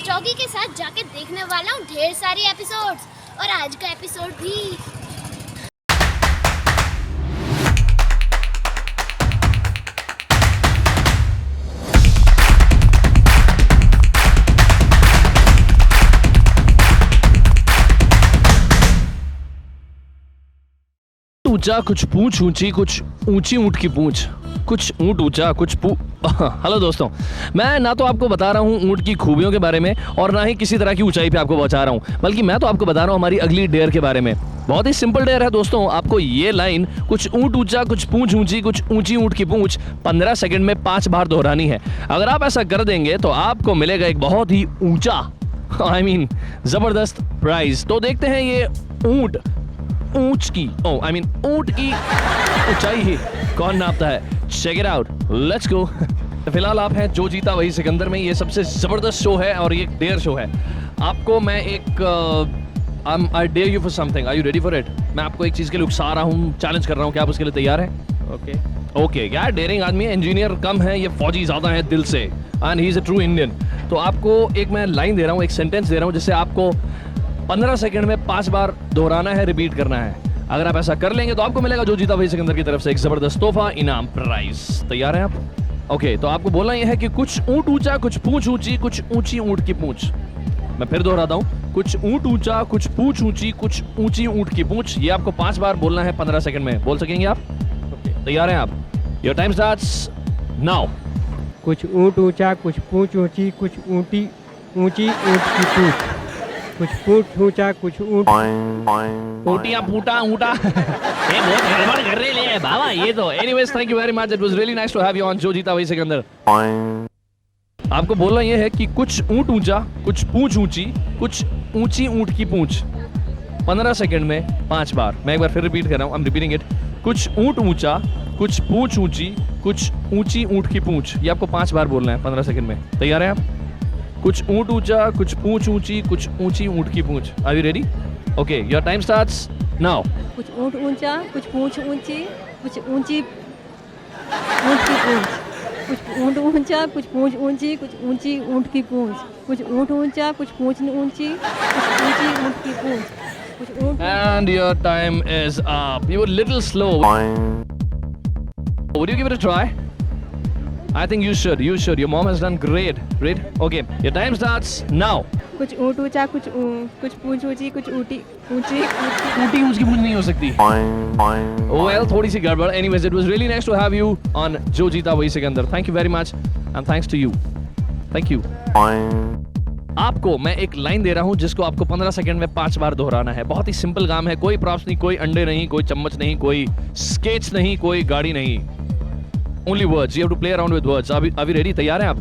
इस डॉगी के साथ जाके देखने वाला हूँ ढेर सारी एपिसोड्स, और आज का एपिसोड भी। ऊंचा कुछ पूंछ ऊंची, कुछ ऊंची ऊंट की पूंछ, कुछ ऊंट ऊंचा कुछ हेलो दोस्तों, मैं ना तो आपको बता रहा हूँ ऊंट की खूबियों के बारे में और ना ही किसी तरह की ऊंचाई पे आपको पहुंचा रहा हूँ, बल्कि मैं तो आपको बता रहा हूँ हमारी अगली डेयर के बारे में। बहुत ही सिंपल डेयर है दोस्तों। आपको ये लाइन कुछ ऊंट ऊंचा कुछ पूंछ ऊंची कुछ ऊंची ऊंट की पूंछ 15 सेकंड में 5 बार दोहरानी है। अगर आप ऐसा कर देंगे तो आपको मिलेगा एक बहुत ही ऊंचा जबरदस्त प्राइज। तो देखते हैं ये ऊंट ऊंट की ऊंट की ऊंचाई ही कौन नापता है। Check it out, let's go. फिलहाल आप हैं जो जीता वही सिकंदर में। ये सबसे जबरदस्त शो है और ये एक डेयर शो है। आपको मैं एक I dare you for something, are you ready for it? मैं आपको एक चीज के लिए उकसा रहा हूँ, चैलेंज कर रहा हूँ, क्या आप उसके लिए तैयार हैं? ओके यार, डेयरिंग आदमी है, इंजीनियर कम है, ये फौजी ज्यादा है दिल से, and he is a true Indian. तो आपको एक मैं लाइन दे रहा हूँ, एक सेंटेंस दे रहा हूँ, जिससे आपको 15 सेकंड में 5 बार दोहराना है, रिपीट करना है। अगर आप ऐसा कर लेंगे तो आपको मिलेगा जो जीता वही सिकंदर की तरफ से एक जबरदस्त तोहफा इनाम प्राइज। तैयार हैं आप? ओके, तो आपको बोलना यह है कि कुछ ऊंट ऊंचा कुछ पूंछ ऊंची कुछ ऊंची ऊंट की पूंछ। मैं फिर दोहराता हूँ, कुछ ऊंट ऊंचा कुछ पूंछ ऊंची कुछ ऊंची ऊंट की पूंछ। ये आपको 5 बार बोलना है 15 सेकंड में। बोल सकेंगे आप? तैयार हैं आप? Your time starts now. कुछ ऊंट ऊंचा कुछ पूंछ ऊंची कुछ ऊंची ऊंट की पूंछ, कुछ पूंछ ऊंचा कुछ ऊंट ऊटिया पूटा ऊटा ये बहुत गड़बड़ कर रहे ले बाबा ये तो। Anyways, thank you very much, it was really nice to have you on जो जीता वही सिकंदर। आपको बोलना ये है कि कुछ ऊंट ऊंचा कुछ पूंछ ऊंची कुछ ऊंची ऊंट की पूंछ 15 सेकंड में 5 बार। मैं एक बार फिर रिपीट कर रहा हूँ, आई एम रिपीटिंग इट। कुछ ऊंट ऊंचा कुछ पूंछ ऊंची कुछ ऊंची ऊंट की पूंछ। ये आपको 5 बार बोलना है 15 सेकंड में। तैयार हैं आप? कुछ ऊंट ऊंचा कुछ पूंछ ऊंची कुछ ऊंची ऊंट की पूंछ। Are you ready? Okay, your time starts now. कुछ ऊंट ऊंचा कुछ पूंछ ऊंची कुछ ऊंची ऊंट की पूंछ, कुछ ऊंट ऊंचा कुछ पूंछ ऊंची कुछ ऊंची ऊंट की पूंछ, कुछ ऊंट ऊंचा कुछ पूंछ ऊंची कुछ ऊंची ऊंट की पूंछ, कुछ ऊंट। And your time is up. You were a little slow. Would you give it a try? I think you should. You should. Your mom has done great. Great. Okay. Your time starts now. कुछ ऊंट ऊंचा कुछ पूंछ ऊंची कुछ ऊंची टूटी उसकी पूंछ नहीं हो सकती। Well, थोड़ी सी गड़बड़। Anyways, it was really nice to have you on जो जीता वही Sikandar. Thank you very much, and thanks to you. Thank you. आपको मैं एक लाइन दे रहा हूं जिसको आपको 15 सेकंड में 5 बार दोहराना है। बहुत ही सिंपल काम है, कोई प्रॉप्स नहीं, कोई अंडे नहीं, कोई चम्मच नहीं, कोई स्केच नहीं, कोई गाड़ी नहीं। Only words, you have to play around with words. अभी रेडी? तैयार हैं आप?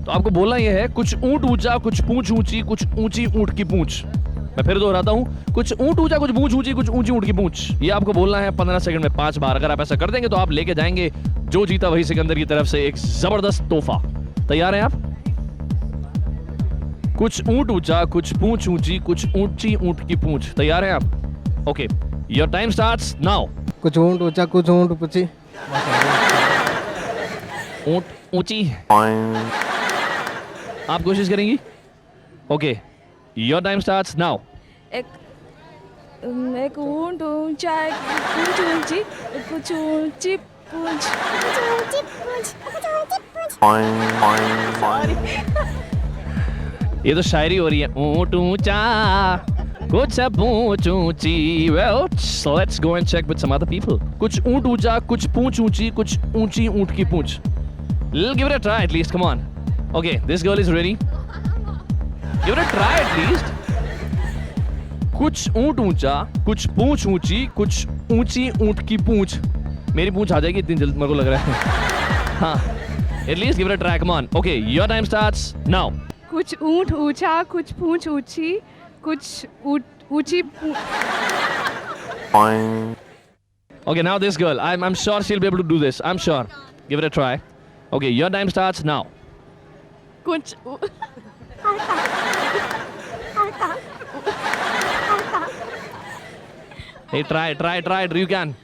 तो आपको बोलना यह है कुछ ऊंट ऊंचा कुछ पूंछ ऊंची कुछ ऊंची ऊंट की पूंछ। मैं फिर दोहराता हूं, कुछ ऊंट ऊंचा कुछ पूंछ ऊंची कुछ ऊंची ऊंट की पूंछ। ये आपको बोलना है 15 सेकंड में 5 बार। अगर आप ऐसा कर देंगे तो आप लेके जाएंगे जो जीता वही सिकंदर की तरफ से एक जबरदस्त तोहफा। तैयार हैं आप? कुछ ऊंट ऊंचा कुछ पूंछ ऊंची कुछ ऊंची ऊंट की पूंछ। तैयार हैं आप? Okay, your time starts now. कुछ ऊंट ऊंचा कुछ ऊंट ऊंची ऊंट ऊंची। आप कोशिश करेंगी? Okay, your time starts now. एक ऊंट ऊंचा एक पूंछ ऊंची कुछ ऊंची पूंछ। ये तो शायरी हो रही है। ऊंट ऊंचा कुछ पूंछ ऊंची। Well, so let's go and check with some other people. कुछ ऊंट ऊंचा कुछ पूंछ ऊंची कुछ ऊंची ऊंट की पूंछ। Give it a try at least, come on. Okay, this girl is ready. Give it a try at least. कुछ ऊंट ऊंचा कुछ पूंछ ऊंची कुछ ऊंची ऊंट की पूंछ। मेरी पूंछ आ जाएगी इतनी जल्द मेरे को लग रहा है। हाँ, at least give it a try, come on. Okay, your time starts now. कुछ ऊंट ऊंचा कुछ पूंछ ऊंची कुछ ऊंची Okay, now this girl. I'm sure she'll be able to do this. I'm sure. Give it a try. Okay, your time starts now. कुछ Hey, try it. You can.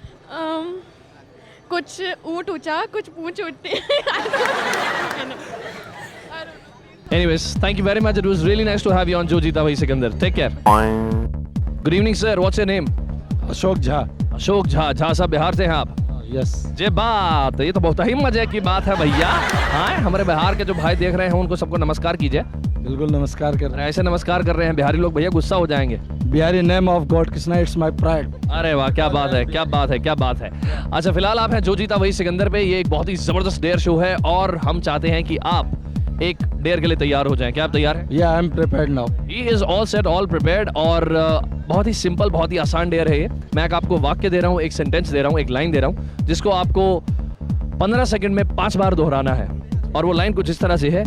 कुछ ऊंट ऊंचा कुछ पूंछ ऊंची। Anyways, thank you very much. It was really nice to have you on Jo Jeeta Wahi Sikandar. Take care. Good evening, sir. What's your name? Ashok Jha. Ashok Jha. Jha साहब बिहार से हैं आप? यस। जे बात, ये तो बहुत ही मजे की बात है भैया। हाँ, हमारे बिहार के जो भाई देख रहे हैं उनको सबको नमस्कार कीजिए। बिल्कुल नमस्कार कर रहे हैं। ऐसे नमस्कार कर रहे हैं बिहारी लोग भैया गुस्सा हो जाएंगे। Bihari name of God Krishna, it's my pride. अरे वाह, क्या बात है, क्या बात है, क्या बात है। अच्छा, फिलहाल आप हैं जो जीता वही सिकंदर पे। ये एक बहुत ही जबरदस्त डेयर शो है और हम चाहते हैं कि आप एक डेयर के लिए तैयार हो जाएं। क्या आप तैयार हैं? या I am prepared now. He is all set, all prepared. और बहुत ही सिंपल, बहुत ही आसान डेयर है ये। मैं आपको वाक्य दे रहा हूँ, एक सेंटेंस दे रहा हूँ, एक लाइन दे रहा हूँ, जिसको आपको 15 सेकंड में 5 बार दोहराना है। और वो लाइन कुछ इस तरह से है,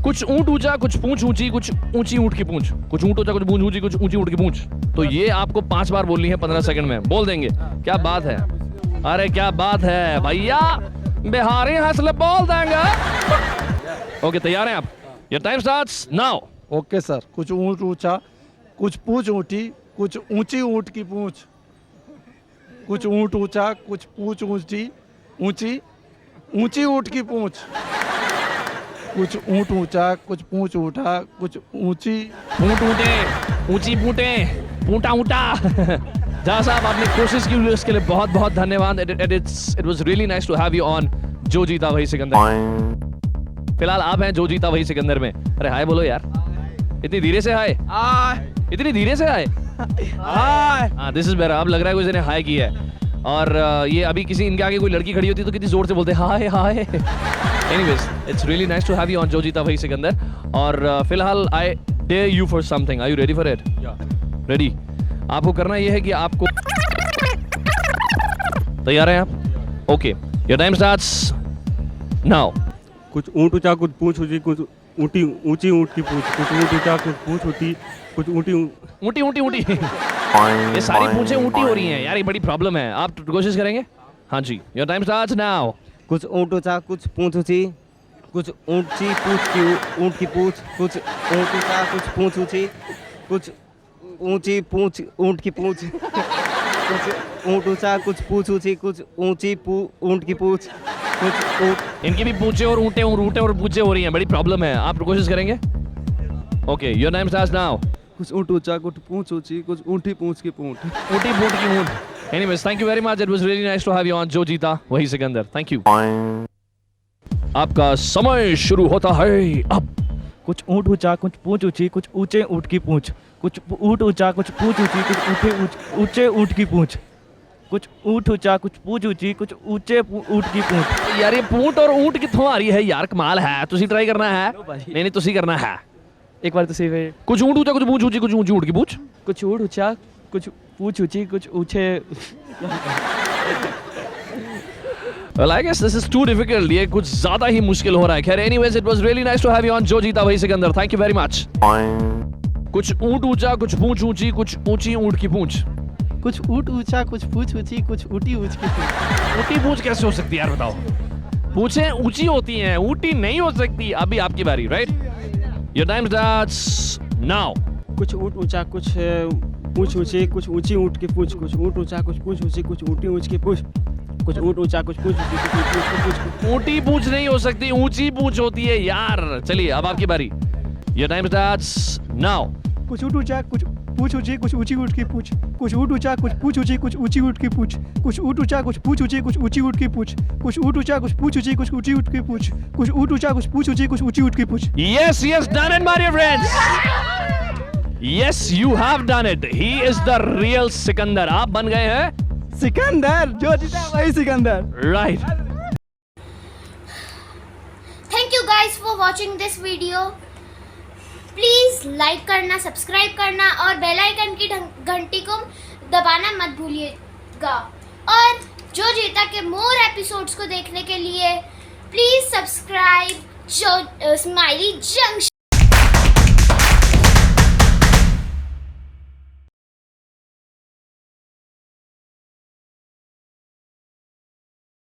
कुछ ऊंट ऊंचा, कुछ पूंछ ऊंची, कुछ ऊंची ऊंट की पूंछ। कुछ ऊंट ऊंचा, कुछ पूंछ ऊंची, कुछ ऊंची ऊंट की पूंछ। तो ये आपको 5 बार बोलनी है 15 सेकंड में। बोल देंगे? क्या बात है, अरे क्या बात है भैया, बिहारी हंसले बोल देंगे। ओके, तैयार हैं आप? Your time starts now. Okay sir. कुछ ऊंट ऊंचा, कुछ पूंछ ऊंटी, कुछ ऊंची ऊंट की पूंछ। कुछ ऊंट ऊंचा, कुछ पूंछ ऊंची, ऊंची ऊंची ऊंट की पूंछ। कुछ ऊंट ऊंचा, कुछ पूंछ ऊंटा, कुछ ऊंची ऊंट ऊंटे, ऊंची पूंटे, पूंटा ऊंटा। जहाँ साहब आपने कोशिश की, उसके लिए बहुत बहुत धन्यवाद। It was really nice to have you on जो जीता वही सिकंदर। फिलहाल आप हैं जो जीता वही सिकंदर में। अरे हाय बोलो यार, इतनी धीरे से हाय, इतनी धीरे से हाय। हाँ, दिस इज बेटर। अब लग रहा है किसी ने हाय की है। और ये अभी किसी इनके आगे कोई लड़की खड़ी होती तो कितनी जोर से बोलते हाय हाय। Anyways, it's really nice to have you on जो जीता वही सिकंदर। और फिलहाल I dare you for something. Are you ready for it? Ready. आपको करना यह है कि आपको, तैयार हैं आप? Okay, your time starts now. कुछ ऊंट ऊंचा, कुछ पूंछ ऊंची, कुछ ऊंटी ऊंची ऊंट की पूंछ। कुछ ऊंट ऊंचा, कुछ पूंछ ऊंटी, कुछ ऊंटी ऊंटी ऊंटी ऊंटी। ये सारी पूंछें ऊंटी हो रही हैं यार, ये बड़ी प्रॉब्लम है। आप कोशिश करेंगे? हाँ जी, योर टाइम स्टार्ट्स नाउ। कुछ ऊंट ऊंचा, कुछ पूंछ ऊंची, कुछ ऊंची पूंछ की ऊंट की पूंछ। कुछ ऊंट ऊंचा, कुछ पूंछ ऊंची, कुछ ऊंची पूंछ ऊंट की पूंछ। कुछ ऊंट ऊंचा, कुछ पूंछ ऊंची, कुछ ऊंची ऊंट की पूंछ। कुछ ऊंट। इनकी भी पूंछे और ऊंटे और पूंछे हो रही हैं, बड़ी प्रॉब्लम है। आप कोशिश करेंगे? Okay, your time starts now. कुछ ऊंट ऊंचा, कुछ पूंछ ऊंची, कुछ ऊंटी पूंछ की पूंछ। ऊंटी पूंछ की ऊंट। Anyways, thank you very much. It was really nice to have you on जो जीता वही सिकंदर। Thank you. आपका समय शुरू होता है अब। कुछ ऊंट ऊंचा, कुछ पूंछ ऊंची, कुछ ऊंचे ऊंट की पूंछ। कुछ ऊंट ऊंचा, कुछ पूंछ ऊंची, कुछ ऊंचे ऊंट की पूंछ। कुछ ऊंट ऊंचा, कुछ पूंछ ऊंची, कुछ ऊंचे ऊंट की पूंछ। यार ये पूंट और ऊंट कित्थों आ रही है यार, कमाल है। तुसी ट्राई करना है? नहीं, तुसी करना है। एक बार तो सही है। कुछ ऊंट ऊंचा, कुछ पूंछ ऊंची, कुछ ऊंची ऊंट की पूंछ। कुछ ऊंट ऊंचा, कुछ पूंछ ऊंची, कुछ ऊंचे। Well, I guess this is too difficult. ये कुछ ज़्यादा ही मुश्किल हो रहा है। खैर, anyways, it was really nice to have you on जो जीता वही Sikandar. Thank you very much. कुछ ऊंट ऊंचा, कुछ पूंछ ऊंची, कुछ ऊंची ऊंट की पूंछ। कुछ ऊंट ऊंचा, कुछ पूंछ ऊंची, कुछ ऊंटी ऊंच की पूंछ। ऊंटी पूंछ कैसे हो सकती है यार, बताओ? पूंछें ऊंची होती हैं, ऊंटी नहीं हो सकती। अभी आपकी बारी, right? Your time starts now. कुछ ऊंट ऊंचा, कुछ पूंछ ऊंची, कुछ ऊंची ऊंट की पूंछ। कुछ ऊंट ऊंचा, कुछ पूंछ ऊंची, कुछ ऊंटी ऊंच की पूंछ। कुछ ऊंट ऊंचा, कुछ पूंछ ऊंची, कुछ ऊंटी ऊंच की पूंछ। ऊंटी पूंछ नहीं हो सकती, ऊंची पूंछ होती है यार। चलिए, अब आपकी बारी। Your time starts now. कुछ ऊंट ऊंचा, कुछ पूंछ ऊंची, कुछ ऊंची ऊंट की पूंछ। कुछ ऊंट ऊंचा, कुछ पूंछ ऊंची, कुछ ऊंची ऊंट की पूंछ। कुछ ऊंट ऊंचा, कुछ पूंछ ऊंची, कुछ ऊंची ऊंट की पूंछ। कुछ ऊंट ऊंचा, कुछ पूंछ ऊंची, कुछ ऊंची ऊंट की पूंछ। कुछ ऊंट ऊंचा, कुछ पूंछ ऊंची, कुछ ऊंची ऊंट की पूंछ। Yes, yes, done it, my dear friends. Yes, you have done it. He is the real Sikandar. आप बन गए हैं सिकंदर, जो जीता वही Sikandar. right. Thank you guys for watching this video. Please like करना, सब्सक्राइब करना और बेल आइकन की घंटी को दबाना मत भूलिएगा। और जो जीता के मोर एपिसोड्स को देखने के लिए प्लीज़ सब्सक्राइब स्माइली जंक्शन।